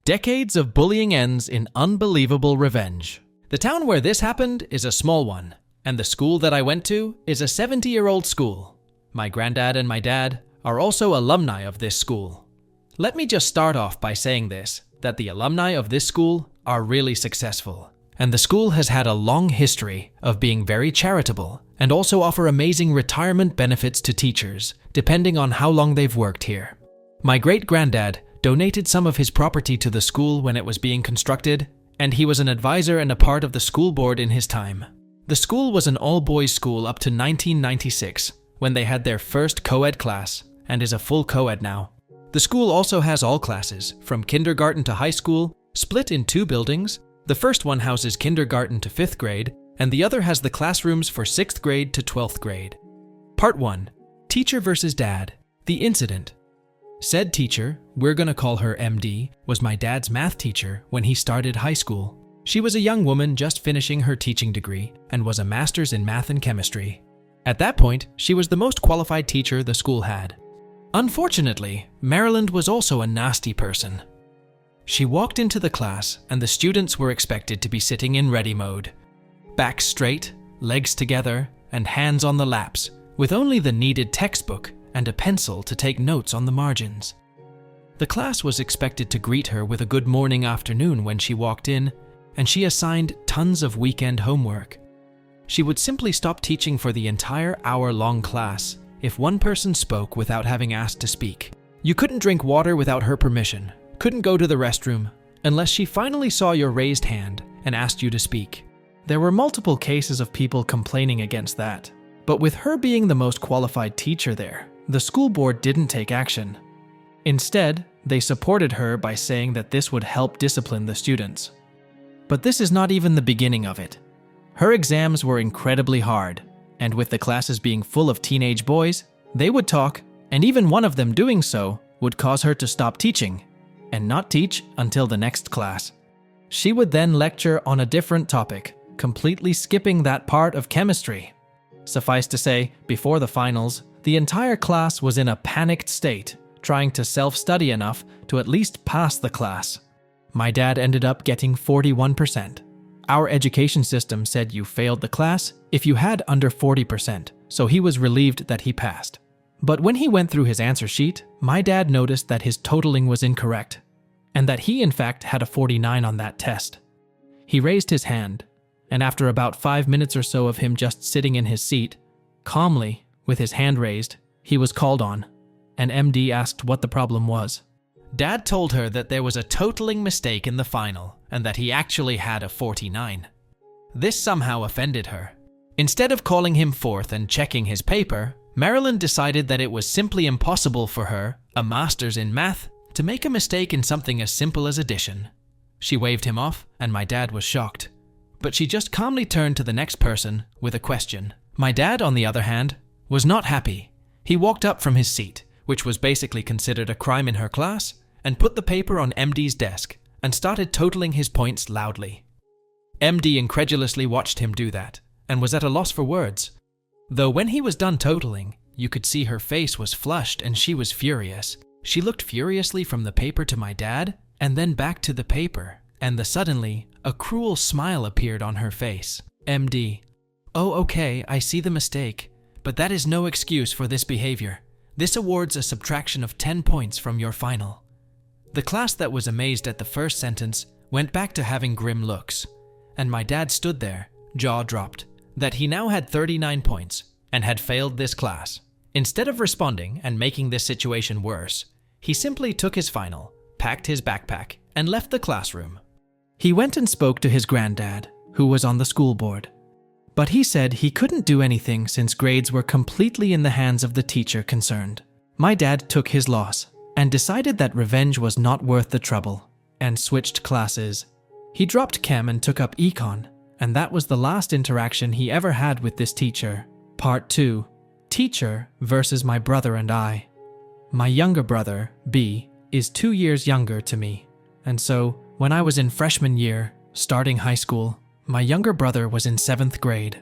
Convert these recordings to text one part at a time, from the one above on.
Decades of bullying ends in unbelievable revenge. The town where this happened is a small one, and the school that I went to is a 70-year-old school. My granddad and my dad are also alumni of this school. Let me just start off by saying this, that the alumni of this school are really successful, and the school has had a long history of being very charitable and also offer amazing retirement benefits to teachers, depending on how long they've worked here. My great-granddad donated some of his property to the school when it was being constructed, and he was an advisor and a part of the school board in his time. The school was an all-boys school up to 1996, when they had their first co-ed class, and is a full co-ed now. The school also has all classes, from kindergarten to high school, split in 2 buildings. The first one houses kindergarten to 5th grade, and the other has the classrooms for 6th grade to 12th grade. Part 1. Teacher versus Dad. The incident. Said teacher, we're gonna call her MD, was my dad's math teacher when he started high school. She was a young woman just finishing her teaching degree and was a master's in math and chemistry. At that point, she was the most qualified teacher the school had. Unfortunately, Maryland was also a nasty person. She walked into the class and the students were expected to be sitting in ready mode. Back straight, legs together, and hands on the laps, with only the needed textbook and a pencil to take notes on the margins. The class was expected to greet her with a good morning afternoon when she walked in, and she assigned tons of weekend homework. She would simply stop teaching for the entire hour-long class if one person spoke without having asked to speak. You couldn't drink water without her permission, couldn't go to the restroom, unless she finally saw your raised hand and asked you to speak. There were multiple cases of people complaining against that, but with her being the most qualified teacher there, the school board didn't take action. Instead, they supported her by saying that this would help discipline the students. But this is not even the beginning of it. Her exams were incredibly hard, and with the classes being full of teenage boys, they would talk, and even one of them doing so would cause her to stop teaching, and not teach until the next class. She would then lecture on a different topic, completely skipping that part of chemistry. Suffice to say, before the finals, the entire class was in a panicked state, trying to self-study enough to at least pass the class. My dad ended up getting 41%. Our education system said you failed the class if you had under 40%, so he was relieved that he passed. But when he went through his answer sheet, my dad noticed that his totaling was incorrect, and that he in fact had a 49 on that test. He raised his hand, and after about 5 minutes or so of him just sitting in his seat, calmly, with his hand raised, he was called on, and MD asked what the problem was. Dad told her that there was a totaling mistake in the final and that he actually had a 49. This somehow offended her. Instead of calling him forth and checking his paper, Marilyn decided that it was simply impossible for her, a master's in math, to make a mistake in something as simple as addition. She waved him off, and my dad was shocked. But she just calmly turned to the next person with a question. My dad, on the other hand, was not happy. He walked up from his seat, which was basically considered a crime in her class, and put the paper on MD's desk and started totaling his points loudly. MD incredulously watched him do that and was at a loss for words. Though when he was done totaling, you could see her face was flushed and she was furious. She looked furiously from the paper to my dad and then back to the paper, and suddenly, a cruel smile appeared on her face. MD: "Oh, okay, I see the mistake, but that is no excuse for this behavior. This awards a subtraction of 10 points from your final." The class that was amazed at the first sentence went back to having grim looks, and my dad stood there, jaw dropped, that he now had 39 points and had failed this class. Instead of responding and making this situation worse, he simply took his final, packed his backpack, and left the classroom. He went and spoke to his granddad, who was on the school board. But he said he couldn't do anything since grades were completely in the hands of the teacher concerned. My dad took his loss and decided that revenge was not worth the trouble, and switched classes. He dropped chem and took up econ, and that was the last interaction he ever had with this teacher. Part 2. Teacher versus my brother and I. My younger brother, B, is 2 years younger to me, and so when I was in freshman year, starting high school, my younger brother was in 7th grade.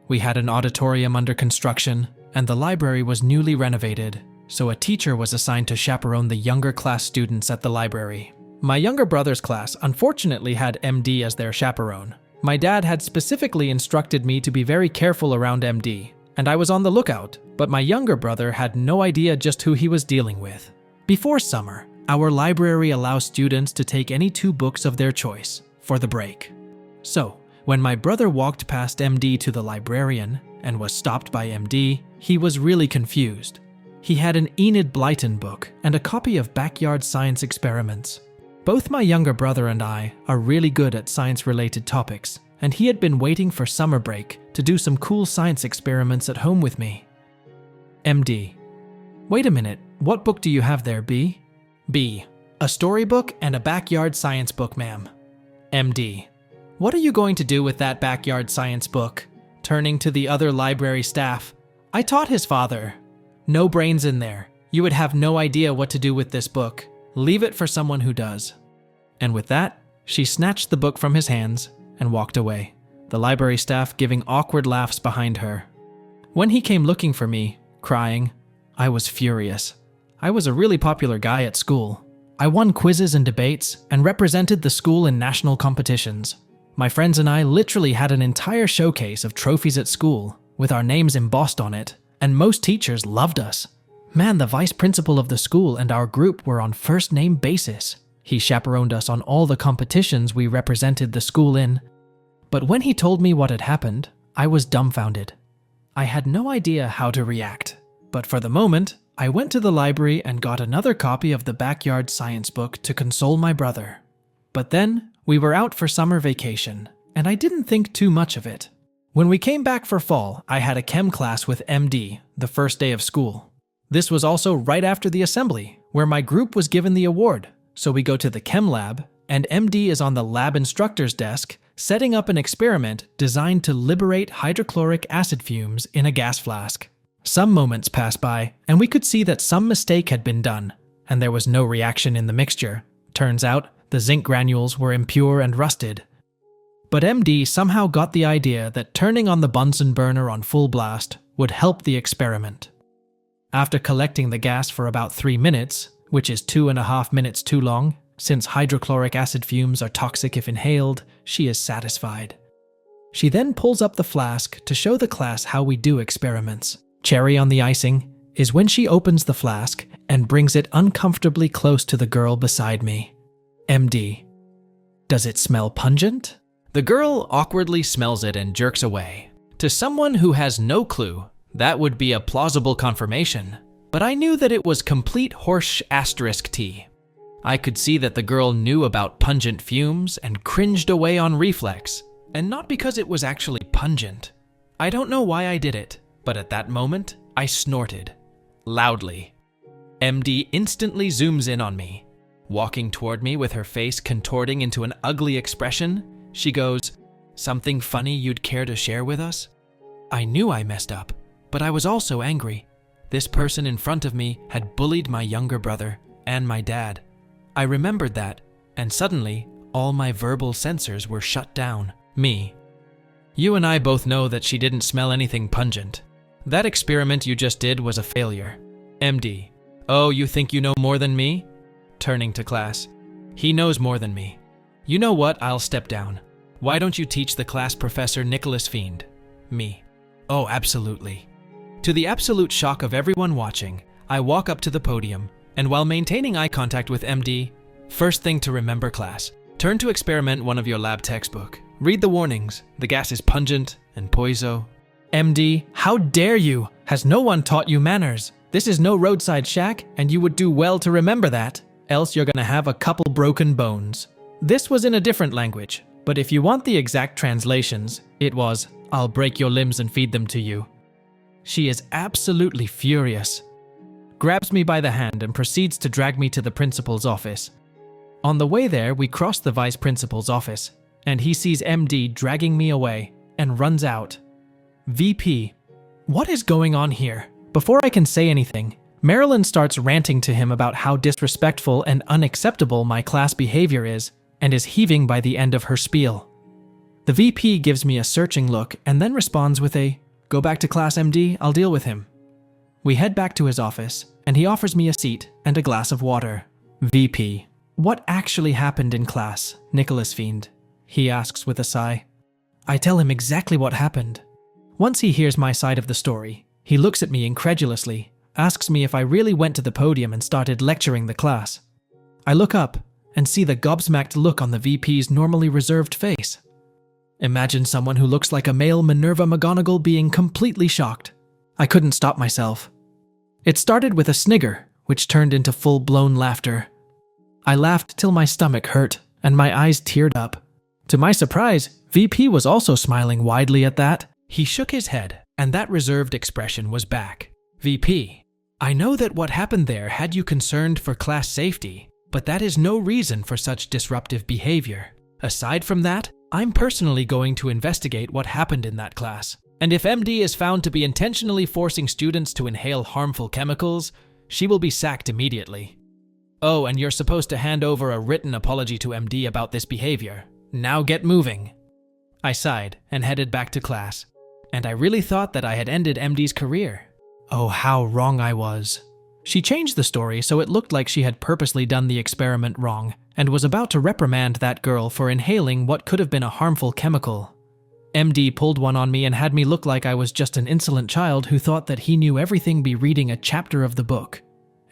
We had an auditorium under construction, and the library was newly renovated, so a teacher was assigned to chaperone the younger class students at the library. My younger brother's class unfortunately had MD as their chaperone. My dad had specifically instructed me to be very careful around MD, and I was on the lookout, but my younger brother had no idea just who he was dealing with. Before summer, our library allows students to take any 2 books of their choice for the break. So, when my brother walked past MD to the librarian and was stopped by MD, he was really confused. He had an Enid Blyton book and a copy of Backyard Science Experiments. Both my younger brother and I are really good at science-related topics, and he had been waiting for summer break to do some cool science experiments at home with me. MD: Wait a minute, what book do you have there, B? B: A storybook and a backyard science book, ma'am. MD: What are you going to do with that backyard science book? Turning to the other library staff: I taught his father. No brains in there. You would have no idea what to do with this book. Leave it for someone who does. And with that, she snatched the book from his hands and walked away, the library staff giving awkward laughs behind her. When he came looking for me, crying, I was furious. I was a really popular guy at school. I won quizzes and debates and represented the school in national competitions. My friends and I literally had an entire showcase of trophies at school with our names embossed on it, and most teachers loved us. Man, the vice principal of the school and our group were on first-name basis. He chaperoned us on all the competitions we represented the school in. But when he told me what had happened, I was dumbfounded. I had no idea how to react. But for the moment, I went to the library and got another copy of the backyard science book to console my brother. But then, we were out for summer vacation, and I didn't think too much of it. When we came back for fall, I had a chem class with MD, the first day of school. This was also right after the assembly, where my group was given the award. So we go to the chem lab, and MD is on the lab instructor's desk, setting up an experiment designed to liberate hydrochloric acid fumes in a gas flask. Some moments passed by, and we could see that some mistake had been done, and there was no reaction in the mixture. Turns out, the zinc granules were impure and rusted. But MD somehow got the idea that turning on the Bunsen burner on full blast would help the experiment. After collecting the gas for about 3 minutes, which is 2.5 minutes too long, since hydrochloric acid fumes are toxic if inhaled, she is satisfied. She then pulls up the flask to show the class how we do experiments. Cherry on the icing is when she opens the flask and brings it uncomfortably close to the girl beside me. MD: Does it smell pungent? The girl awkwardly smells it and jerks away. To someone who has no clue, that would be a plausible confirmation, but I knew that it was complete horse asterisk tea. I could see that the girl knew about pungent fumes and cringed away on reflex, and not because it was actually pungent. I don't know why I did it, but at that moment, I snorted. Loudly. MD instantly zooms in on me. Walking toward me with her face contorting into an ugly expression, she goes, "Something funny you'd care to share with us?" I knew I messed up, but I was also angry. This person in front of me had bullied my younger brother and my dad. I remembered that, and suddenly, all my verbal sensors were shut down. Me. You and I both know that she didn't smell anything pungent. That experiment you just did was a failure. MD. Oh, you think you know more than me? Turning to class. He knows more than me. You know what? I'll step down. Why don't you teach the class, Professor Nicholas Fiend? Me. Oh, absolutely. To the absolute shock of everyone watching, I walk up to the podium, and while maintaining eye contact with MD, first thing to remember, class, turn to experiment 1 of your lab textbook. Read the warnings. The gas is pungent and poison. MD, how dare you? Has no one taught you manners? This is no roadside shack, and you would do well to remember that, else you're gonna have a couple broken bones. This was in a different language, but if you want the exact translations, it was, I'll break your limbs and feed them to you. She is absolutely furious. Grabs me by the hand and proceeds to drag me to the principal's office. On the way there, we cross the vice principal's office, and he sees MD dragging me away and runs out. VP, what is going on here? Before I can say anything, Marilyn starts ranting to him about how disrespectful and unacceptable my class behavior is, and is heaving by the end of her spiel. The VP gives me a searching look and then responds with a, "Go back to class, MD, I'll deal with him." We head back to his office, and he offers me a seat and a glass of water. VP, "What actually happened in class, Nicholas Fiend?" he asks with a sigh. I tell him exactly what happened. Once he hears my side of the story, he looks at me incredulously, asks me if I really went to the podium and started lecturing the class. I look up and see the gobsmacked look on the VP's normally reserved face. Imagine someone who looks like a male Minerva McGonagall being completely shocked. I couldn't stop myself. It started with a snigger, which turned into full-blown laughter. I laughed till my stomach hurt and my eyes teared up. To my surprise, VP was also smiling widely at that. He shook his head, and that reserved expression was back. "VP, I know that what happened there had you concerned for class safety, but that is no reason for such disruptive behavior. Aside from that, I'm personally going to investigate what happened in that class. And if MD is found to be intentionally forcing students to inhale harmful chemicals, she will be sacked immediately. Oh, and you're supposed to hand over a written apology to MD about this behavior. Now get moving." I sighed and headed back to class, and I really thought that I had ended MD's career. Oh, how wrong I was. She changed the story so it looked like she had purposely done the experiment wrong and was about to reprimand that girl for inhaling what could have been a harmful chemical. MD pulled one on me and had me look like I was just an insolent child who thought that he knew everything by reading a chapter of the book.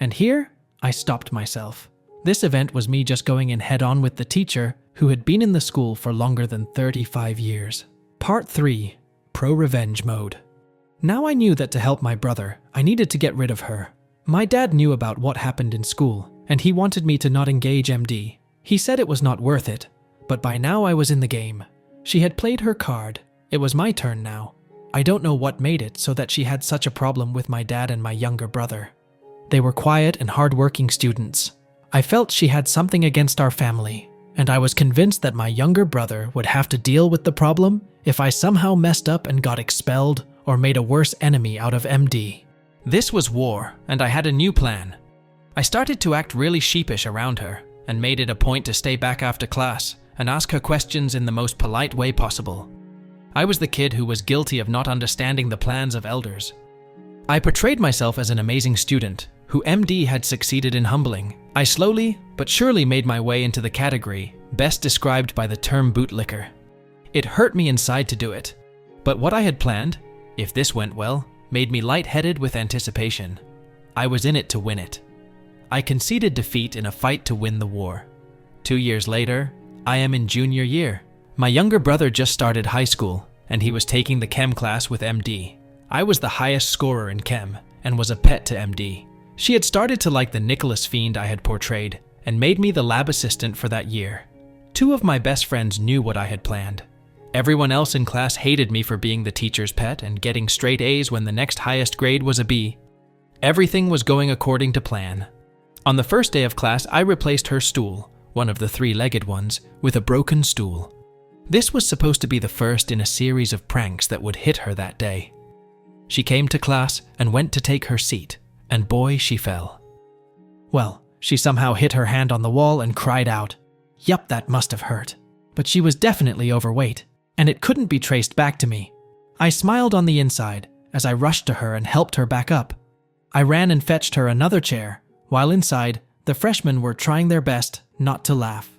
And here, I stopped myself. This event was me just going in head-on with the teacher who had been in the school for longer than 35 years. Part 3. Pro-Revenge Mode. Now I knew that to help my brother, I needed to get rid of her. My dad knew about what happened in school, and he wanted me to not engage MD. He said it was not worth it, but by now I was in the game. She had played her card. It was my turn now. I don't know what made it so that she had such a problem with my dad and my younger brother. They were quiet and hard-working students. I felt she had something against our family, and I was convinced that my younger brother would have to deal with the problem if I somehow messed up and got expelled or made a worse enemy out of MD. This was war, and I had a new plan. I started to act really sheepish around her, and made it a point to stay back after class and ask her questions in the most polite way possible. I was the kid who was guilty of not understanding the plans of elders. I portrayed myself as an amazing student who MD had succeeded in humbling. I slowly but surely made my way into the category best described by the term bootlicker. It hurt me inside to do it, but what I had planned, if this went well, made me lightheaded with anticipation. I was in it to win it. I conceded defeat in a fight to win the war. 2 years later, I am in junior year. My younger brother just started high school, and he was taking the chem class with MD. I was the highest scorer in chem, and was a pet to MD. She had started to like the Nicholas Fiend I had portrayed, and made me the lab assistant for that year. 2 of my best friends knew what I had planned. Everyone else in class hated me for being the teacher's pet and getting straight A's when the next highest grade was a B. Everything was going according to plan. On the first day of class, I replaced her stool, one of the 3-legged ones, with a broken stool. This was supposed to be the first in a series of pranks that would hit her that day. She came to class and went to take her seat, and boy, she fell. Well, she somehow hit her hand on the wall and cried out. Yup, that must have hurt. But she was definitely overweight, and it couldn't be traced back to me. I smiled on the inside as I rushed to her and helped her back up. I ran and fetched her another chair, while inside, the freshmen were trying their best not to laugh.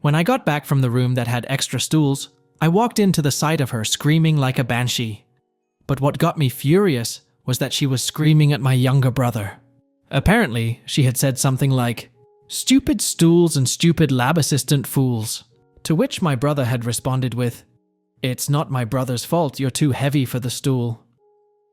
When I got back from the room that had extra stools, I walked into the sight of her screaming like a banshee. But what got me furious was that she was screaming at my younger brother. Apparently, she had said something like, "Stupid stools and stupid lab assistant fools," to which my brother had responded with, "It's not my brother's fault you're too heavy for the stool."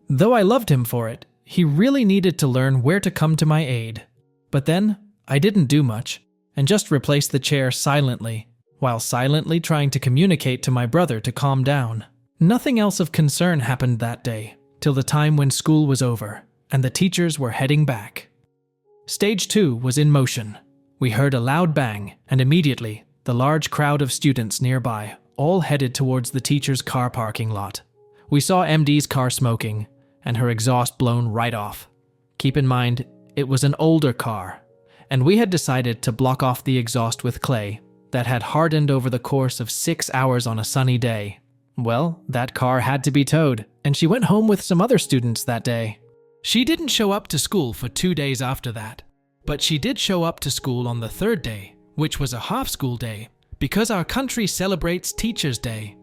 Though I loved him for it, he really needed to learn where to come to my aid. But then, I didn't do much, and just replaced the chair silently, while silently trying to communicate to my brother to calm down. Nothing else of concern happened that day, till the time when school was over, and the teachers were heading back. Stage 2 was in motion. We heard a loud bang, and immediately, the large crowd of students nearby all headed towards the teacher's car parking lot. We saw MD's car smoking, and her exhaust blown right off. Keep in mind, it was an older car, and we had decided to block off the exhaust with clay that had hardened over the course of 6 hours on a sunny day. Well, that car had to be towed, and she went home with some other students that day. She didn't show up to school for 2 days after that, but she did show up to school on the 3rd day which was a half-school day, because our country celebrates Teachers' Day.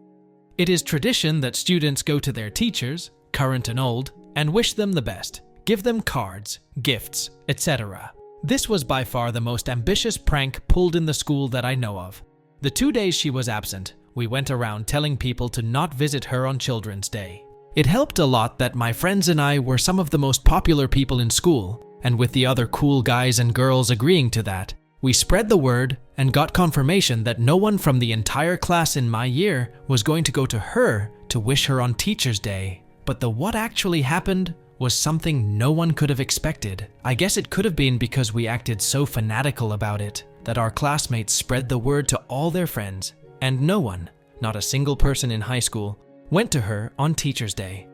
It is tradition that students go to their teachers, current and old, and wish them the best, give them cards, gifts, etc. This was by far the most ambitious prank pulled in the school that I know of. The 2 days she was absent, we went around telling people to not visit her on Children's Day. It helped a lot that my friends and I were some of the most popular people in school, and with the other cool guys and girls agreeing to that, we spread the word and got confirmation that no one from the entire class in my year was going to go to her to wish her on Teachers' Day. But what actually happened was something no one could have expected. I guess it could have been because we acted so fanatical about it that our classmates spread the word to all their friends, and no one, not a single person in high school, went to her on Teachers' Day.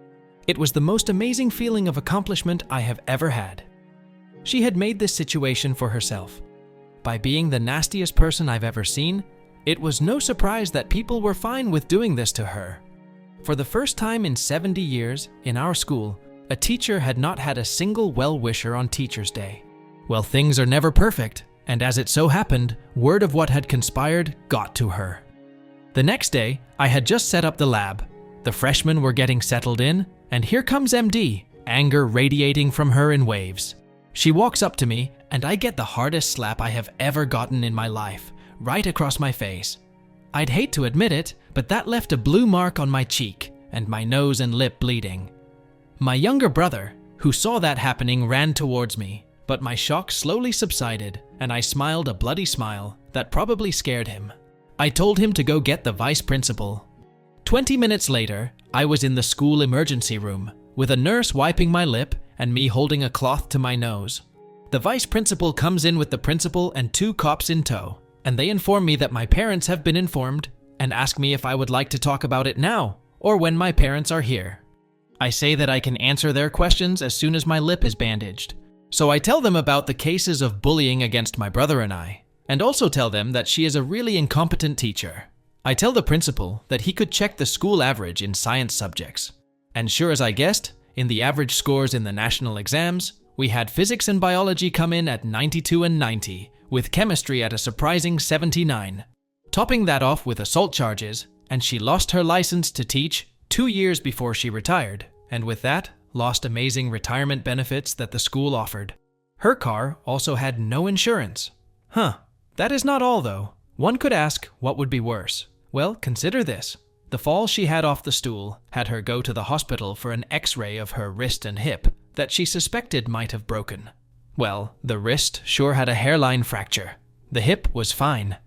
It was the most amazing feeling of accomplishment I have ever had. She had made this situation for herself. By being the nastiest person I've ever seen, it was no surprise that people were fine with doing this to her. For the first time in 70 years, in our school, a teacher had not had a single well-wisher on Teachers' Day. Well, things are never perfect, and as it so happened, word of what had conspired got to her. The next day, I had just set up the lab. The freshmen were getting settled in, and here comes MD, anger radiating from her in waves. She walks up to me, and I get the hardest slap I have ever gotten in my life, right across my face. I'd hate to admit it, but that left a blue mark on my cheek, and my nose and lip bleeding. My younger brother, who saw that happening, ran towards me, but my shock slowly subsided, and I smiled a bloody smile that probably scared him. I told him to go get the vice principal. 20 minutes later, I was in the school emergency room, with a nurse wiping my lip and me holding a cloth to my nose. The vice principal comes in with the principal and 2 cops in tow, and they inform me that my parents have been informed and ask me if I would like to talk about it now or when my parents are here. I say that I can answer their questions as soon as my lip is bandaged. So I tell them about the cases of bullying against my brother and also tell them that she is a really incompetent teacher. I tell the principal that he could check the school average in science subjects. And sure as I guessed, in the average scores in the national exams, we had physics and biology come in at 92 and 90, with chemistry at a surprising 79. Topping that off with assault charges, and she lost her license to teach 2 years before she retired, and with that, lost amazing retirement benefits that the school offered. Her car also had no insurance. That is not all though. One could ask what would be worse. Well, consider this. The fall she had off the stool had her go to the hospital for an X-ray of her wrist and hip that she suspected might have broken. Well, the wrist sure had a hairline fracture. The hip was fine.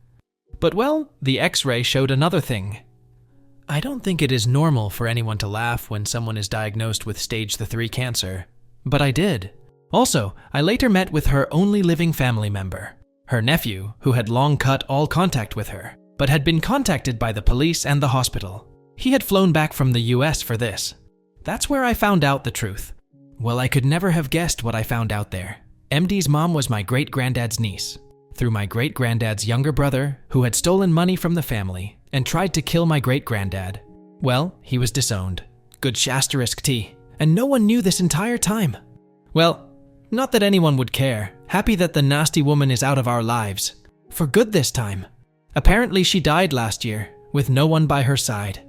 But well, the X-ray showed another thing. I don't think it is normal for anyone to laugh when someone is diagnosed with stage 3 cancer, but I did. Also, I later met with her only living family member, her nephew, who had long cut all contact with her, but had been contacted by the police and the hospital. He had flown back from the US for this. That's where I found out the truth. Well, I could never have guessed what I found out there. MD's mom was my great-granddad's niece, through my great-granddad's younger brother, who had stolen money from the family and tried to kill my great-granddad. Well, he was disowned. Good Shasterisk tea. And no one knew this entire time. Well, not that anyone would care. Happy that the nasty woman is out of our lives. For good this time. Apparently she died last year, with no one by her side.